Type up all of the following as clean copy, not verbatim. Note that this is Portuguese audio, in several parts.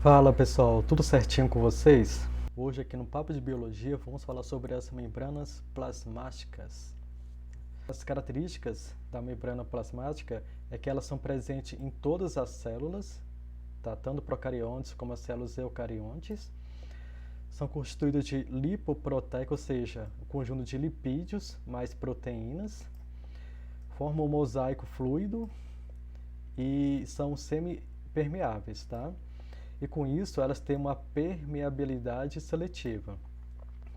Fala pessoal, tudo certinho com vocês? Hoje aqui no Papo de Biologia vamos falar sobre as membranas plasmáticas. As características da membrana plasmática é que elas são presentes em todas as células, tá? Tanto procariontes como as células eucariontes. São constituídas de lipoproteico, ou seja, o conjunto de lipídios mais proteínas. Formam um mosaico fluido e são semipermeáveis, tá? E com isso elas têm uma permeabilidade seletiva,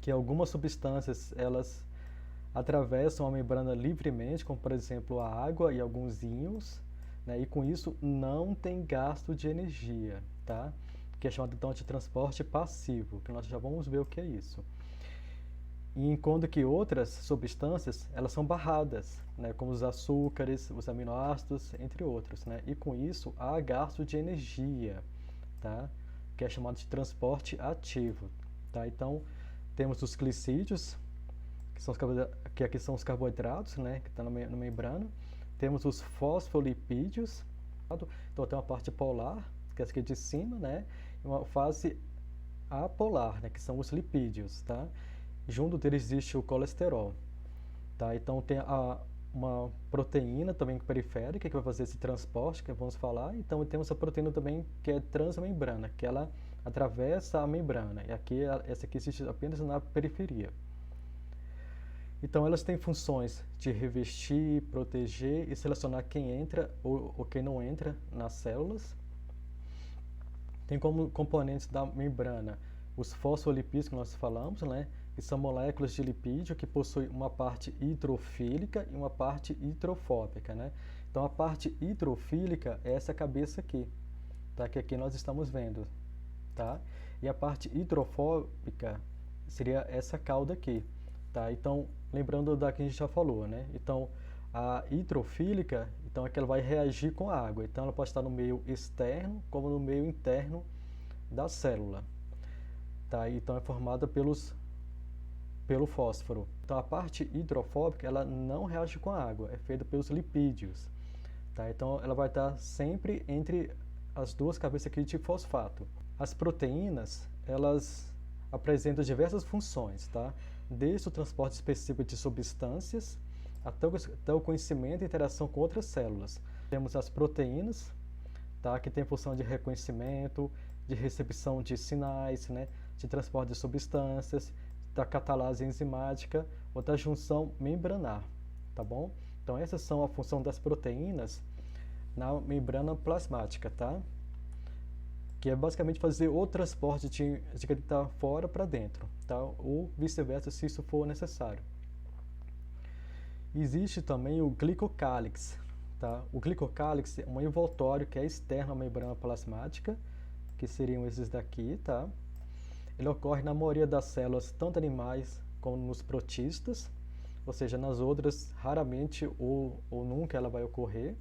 que algumas substâncias elas atravessam a membrana livremente, como por exemplo a água e alguns íons, né? E com isso não tem gasto de energia, tá? Que é chamado então de transporte passivo, que nós já vamos ver o que é isso. E enquanto que outras substâncias elas são barradas, né? Como os açúcares, os aminoácidos, entre outros, né? E com isso há gasto de energia, tá? Que é chamado de transporte ativo, tá? Então, temos os glicídios, que aqui são os carboidratos, né? Que estão na membrana. Temos os fosfolipídios, então tem uma parte polar, que é essa aqui de cima, né? E uma fase apolar, né? Que são os lipídios, tá? Junto deles existe o colesterol, tá? Então, tem uma proteína também periférica que vai fazer esse transporte que vamos falar. Então temos a proteína também que é transmembrana, que ela atravessa a membrana. E aqui essa aqui existe apenas na periferia. Então elas têm funções de revestir, proteger e selecionar quem entra ou quem não entra nas células. Tem como componentes da membrana os fosfolipídios que nós falamos, né? Que são moléculas de lipídio que possuem uma parte hidrofílica e uma parte hidrofóbica, né? Então a parte hidrofílica é essa cabeça aqui, tá? Que aqui nós estamos vendo, tá? E a parte hidrofóbica seria essa cauda aqui, tá? Então, lembrando da que a gente já falou, né? Então, a hidrofílica, então é que ela vai reagir com a água. Então ela pode estar no meio externo como no meio interno da célula, tá? Então é formada pelo fósforo. Então a parte hidrofóbica ela não reage com a água, é feita pelos lipídios, tá? Então ela vai estar sempre entre as duas cabeças aqui de fosfato. As proteínas elas apresentam diversas funções, tá? Desde o transporte específico de substâncias até o conhecimento e interação com outras células. Temos as proteínas, tá? Que tem função de reconhecimento, de recepção de sinais, né? De transporte de substâncias, da catalase enzimática ou da junção membranar, tá bom? Então essas são a função das proteínas na membrana plasmática, tá? Que é basicamente fazer o transporte de que está fora para dentro, tá? Ou vice-versa, se isso for necessário. Existe também o glicocálix, tá? O glicocálix é um envoltório que é externo à membrana plasmática, que seriam esses daqui, tá? Ele ocorre na maioria das células, tanto animais como nos protistas, ou seja, nas outras raramente ou nunca ela vai ocorrer.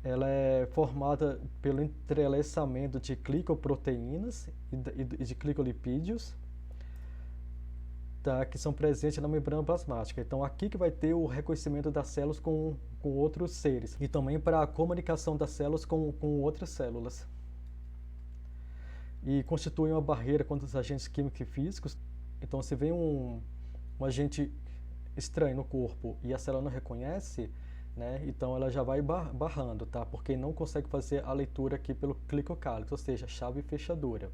Ela é formada pelo entrelaçamento de glicoproteínas e de glicolipídios, tá, que são presentes na membrana plasmática. Então aqui que vai ter o reconhecimento das células com outros seres e também para a comunicação das células com outras células. E constituem uma barreira contra os agentes químicos e físicos. Então se vem um agente estranho no corpo e a célula não reconhece, né? Então ela já vai barrando, tá? Porque não consegue fazer a leitura aqui pelo glicocálix, ou seja, chave fechadura.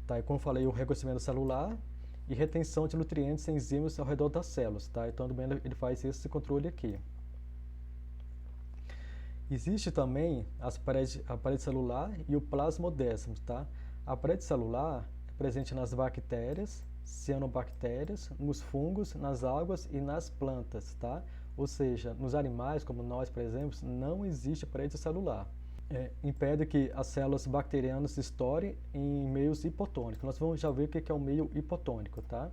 Tá? E como falei, o reconhecimento celular e retenção de nutrientes e enzimas ao redor das células, tá? Então também ele faz esse controle aqui. Existe também a parede celular e o plasmodésimo, tá? A parede celular é presente nas bactérias, cianobactérias, nos fungos, nas algas e nas plantas, tá? Ou seja, nos animais, como nós, por exemplo, não existe parede celular. Impede que as células bacterianas se estourem em meios hipotônicos. Nós vamos já ver o que é o meio hipotônico, tá?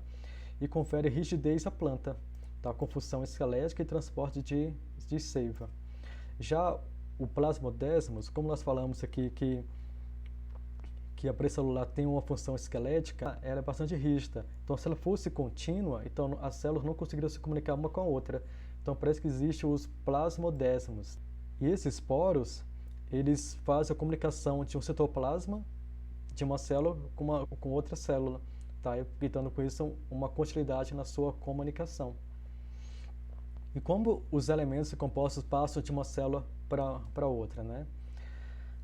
E confere rigidez à planta, tá? Com função esquelética e transporte de seiva. Já o plasmodésmos, como nós falamos aqui que a parede celular tem uma função esquelética, ela é bastante rígida. Então, se ela fosse contínua, então as células não conseguiriam se comunicar uma com a outra. Então, parece que existem os plasmodésmos. E esses poros, eles fazem a comunicação de um citoplasma de uma célula com outra célula, tá? Evitando com isso uma continuidade na sua comunicação. E como os elementos e compostos passam de uma célula para outra, né?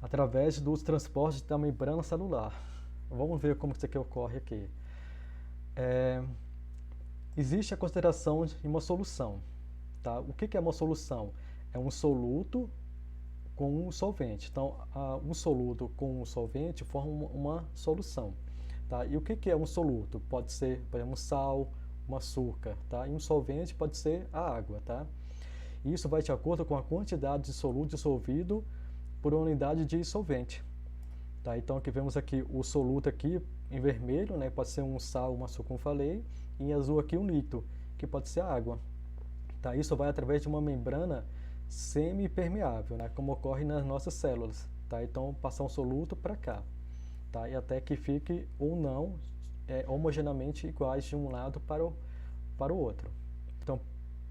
Através dos transportes da membrana celular. Vamos ver como isso aqui ocorre aqui. Existe a consideração de uma solução, tá? O que é uma solução? É um soluto com um solvente. Então, um soluto com um solvente forma uma solução, tá? E o que é um soluto? Pode ser, por exemplo, um sal, um açúcar, tá? E um solvente pode ser a água, tá? E isso vai de acordo com a quantidade de soluto dissolvido por unidade de solvente, tá? Então, aqui vemos aqui o soluto aqui em vermelho, né? Pode ser um sal, um açúcar, como falei, e em azul aqui um líquido, que pode ser a água, tá? Isso vai através de uma membrana semi-permeável, né? Como ocorre nas nossas células, tá? Então, passar um soluto para cá, tá? E até que fique ou não homogeneamente iguais de um lado para o outro. Então,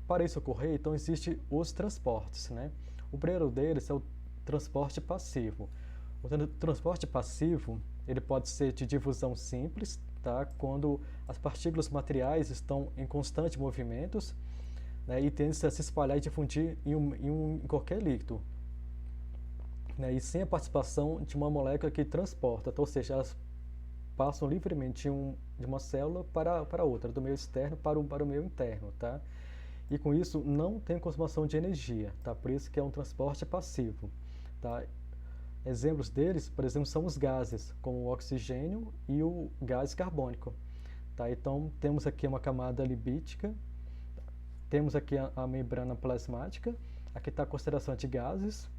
para isso ocorrer, então existem os transportes, né? O primeiro deles é o transporte passivo. O transporte passivo, ele pode ser de difusão simples, tá? Quando as partículas materiais estão em constante movimentos, né? E tendem a se espalhar e difundir em qualquer líquido, né? E sem a participação de uma molécula que transporta, ou seja, elas passam livremente de uma célula para outra, do meio externo para o meio interno, tá? E com isso não tem consumação de energia, tá? Por isso que é um transporte passivo, tá? Exemplos deles, por exemplo, são os gases, como o oxigênio e o gás carbônico, tá? Então, temos aqui uma camada lipídica, temos aqui a membrana plasmática, aqui está a consideração de gases,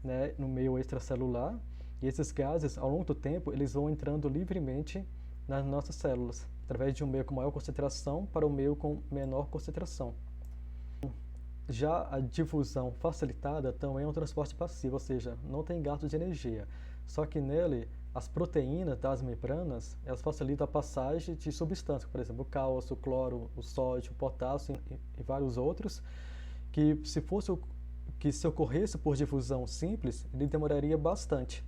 né, no meio extracelular, e esses gases, ao longo do tempo, eles vão entrando livremente nas nossas células, através de um meio com maior concentração para um meio com menor concentração. Já a difusão facilitada também é um transporte passivo, ou seja, não tem gasto de energia. Só que nele, as proteínas das membranas, elas facilitam a passagem de substâncias, por exemplo, o cálcio, o cloro, o sódio, o potássio e vários outros, que se ocorresse por difusão simples, ele demoraria bastante,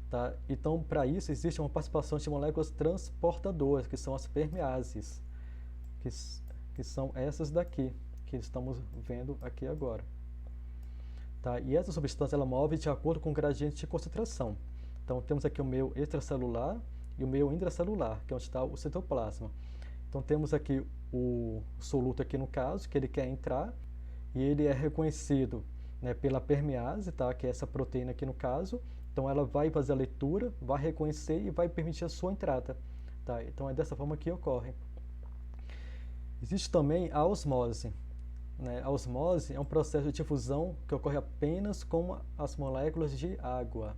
tá? Então, para isso, existe uma participação de moléculas transportadoras, que são as permeases, que são essas daqui, que estamos vendo aqui agora, tá? E essa substância ela move de acordo com o gradiente de concentração. Então temos aqui o meio extracelular e o meio intracelular, que é onde está o citoplasma. Então temos aqui o soluto aqui no caso, que ele quer entrar e ele é reconhecido, né, pela permease, tá? Que é essa proteína aqui no caso. Então ela vai fazer a leitura, vai reconhecer e vai permitir a sua entrada, tá? Então é dessa forma que ocorre. Existe também a osmose. Né? A osmose é um processo de difusão que ocorre apenas com as moléculas de água,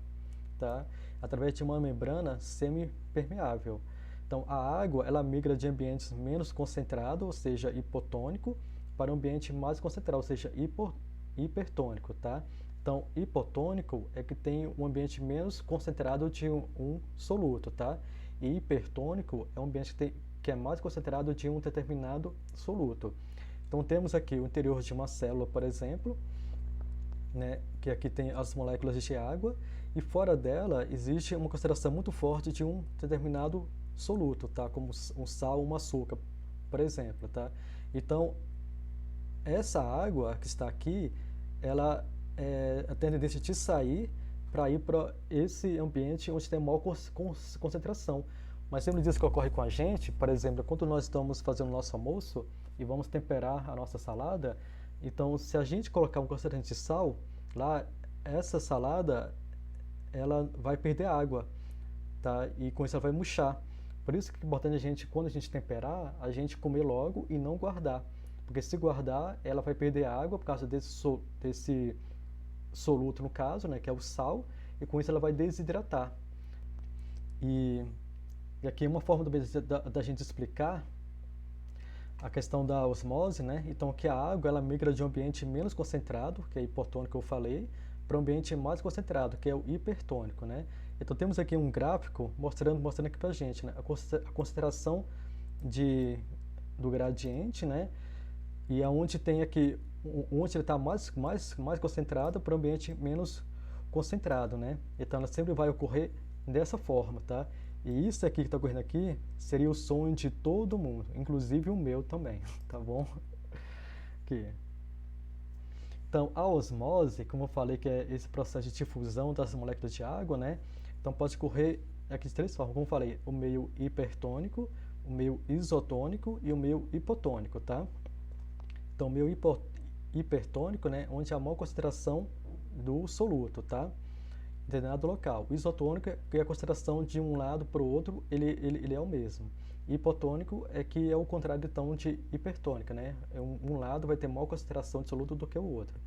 tá? Através de uma membrana semipermeável. Então, a água ela migra de ambientes menos concentrados, ou seja, hipotônico, para um ambiente mais concentrado, ou seja, hipertônico, tá? Então, hipotônico é que tem um ambiente menos concentrado de um soluto, tá? E hipertônico é um ambiente que é mais concentrado de um determinado soluto. Então, temos aqui o interior de uma célula, por exemplo, né, que aqui tem as moléculas de água, e fora dela existe uma concentração muito forte de um determinado soluto, tá? Como um sal, um açúcar, por exemplo, tá? Então, essa água que está aqui, ela a tendência de sair para ir para esse ambiente onde tem maior concentração. Mas sempre diz que ocorre com a gente, por exemplo, quando nós estamos fazendo o nosso almoço e vamos temperar a nossa salada, então se a gente colocar um concentrante de sal, lá essa salada ela vai perder água, tá? E com isso ela vai murchar. Por isso que é importante a gente, quando a gente temperar, a gente comer logo e não guardar. Porque se guardar, ela vai perder água por causa desse soluto no caso, né, que é o sal, e com isso ela vai desidratar. E aqui é uma forma da gente explicar a questão da osmose, né? Então, que a água ela migra de um ambiente menos concentrado, que é hipotônico que eu falei, para um ambiente mais concentrado, que é o hipertônico, né? Então, temos aqui um gráfico mostrando aqui para a gente, né, a concentração do gradiente, né? E aonde tem aqui, onde ele está mais concentrado para um ambiente menos concentrado, né? Então ela sempre vai ocorrer dessa forma, tá? E isso aqui que está ocorrendo aqui seria o sonho de todo mundo, inclusive o meu também, tá bom? Aqui. Então, a osmose, como eu falei, que é esse processo de difusão das moléculas de água, né? Então, pode ocorrer aqui de três formas, como eu falei, o meio hipertônico, o meio isotônico e o meio hipotônico, tá? Então, o meio hipertônico, né? Onde há maior concentração do soluto, tá? Em determinado local. O isotônico é que a concentração de um lado para o outro, ele é o mesmo. Hipotônico é que é o contrário, então, de hipertônica, né? Um lado vai ter maior concentração de soluto do que o outro.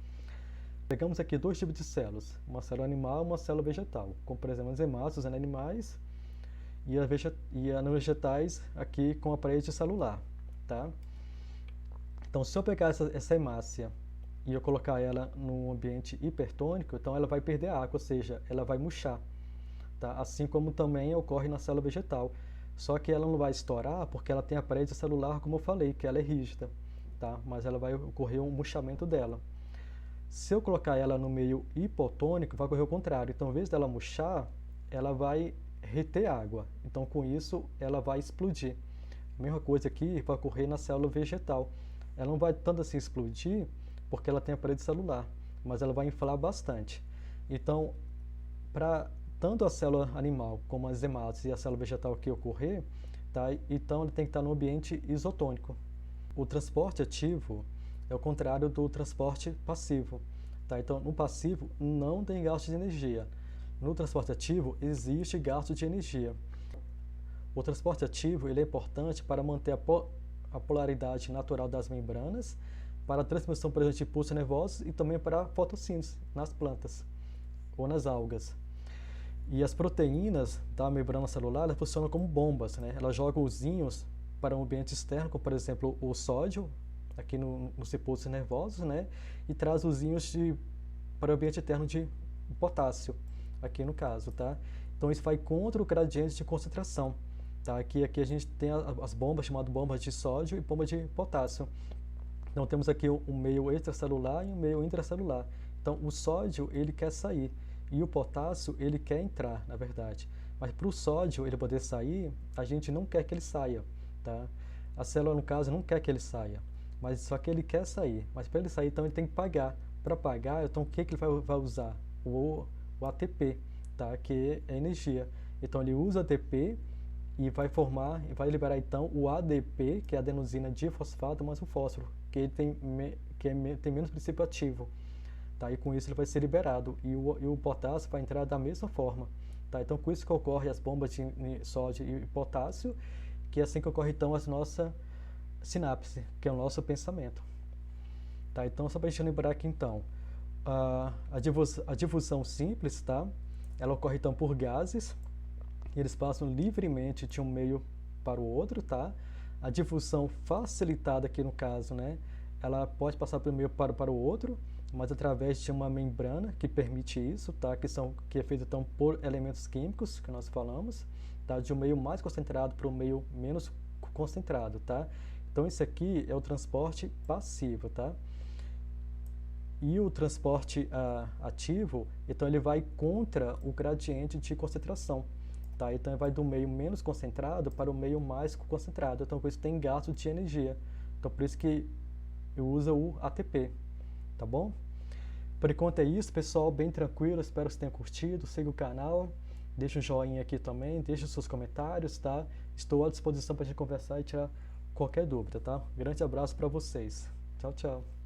Pegamos aqui dois tipos de células, uma célula animal e uma célula vegetal, como, por exemplo, as hemácias em animais e as vegetais aqui com a parede celular, tá? Então, se eu pegar essa hemácia e eu colocar ela num ambiente hipertônico, então ela vai perder água, ou seja, ela vai murchar, tá? Assim como também ocorre na célula vegetal. Só que ela não vai estourar porque ela tem a parede celular, como eu falei, que ela é rígida, tá? Mas ela vai ocorrer um murchamento dela. Se eu colocar ela no meio hipotônico, vai ocorrer o contrário. Então, em vez dela murchar, ela vai reter água. Então, com isso, ela vai explodir. A mesma coisa aqui vai ocorrer na célula vegetal. Ela não vai tanto assim explodir, porque ela tem a parede celular, mas ela vai inflar bastante. Então, para tanto a célula animal como as hemácias e a célula vegetal que ocorrer, tá? Então ele tem que estar no ambiente isotônico. O transporte ativo é o contrário do transporte passivo, tá? Então no passivo não tem gasto de energia. No transporte ativo existe gasto de energia. O transporte ativo ele é importante para manter a polaridade natural das membranas, para a transmissão, por exemplo, de impulsos nervosos e também para a fotossíntese nas plantas ou nas algas. E as proteínas da membrana celular elas funcionam como bombas, né? Elas jogam os íons para um ambiente externo, como por exemplo o sódio, aqui nos impulsos nervosos, né? E traz os íons para o ambiente interno de potássio, aqui no caso, tá? Então isso vai contra o gradiente de concentração, tá? Aqui a gente tem as bombas chamadas bombas de sódio e bombas de potássio. Então temos aqui um meio extracelular e um meio intracelular. Então o sódio ele quer sair e o potássio ele quer entrar, na verdade. Mas para o sódio ele poder sair, a gente não quer que ele saia, tá? A célula no caso não quer que ele saia, mas só que ele quer sair. Mas para ele sair então ele tem que pagar. Para pagar, então o que ele vai usar? O ATP, tá? Que é energia. Então ele usa ATP e vai liberar então o ADP, que é a adenosina difosfato, mais o fósforo, que ele tem menos princípio ativo, tá? E com isso ele vai ser liberado, e o potássio vai entrar da mesma forma, tá? Então com isso que ocorre as bombas de sódio e potássio, que é assim que ocorre então a nossa sinapse, que é o nosso pensamento, tá? Então só para a gente lembrar aqui então, a difusão simples, tá? Ela ocorre então por gases, eles passam livremente de um meio para o outro, tá? A difusão facilitada aqui no caso, né? Ela pode passar do meio para o outro, mas através de uma membrana que permite isso, tá? Que é feita então por elementos químicos que nós falamos, tá? De um meio mais concentrado para um meio menos concentrado, tá? Então isso aqui é o transporte passivo, tá? E o transporte ativo, então ele vai contra o gradiente de concentração. Tá? Então vai do meio menos concentrado para o meio mais concentrado. Então por isso tem gasto de energia. Então por isso que eu uso o ATP. Tá bom? Por enquanto é isso, pessoal. Bem tranquilo. Espero que você tenha curtido. Siga o canal. Deixa um joinha aqui também. Deixa os seus comentários. Tá? Estou à disposição para a gente conversar e tirar qualquer dúvida. Tá? Grande abraço para vocês. Tchau, tchau.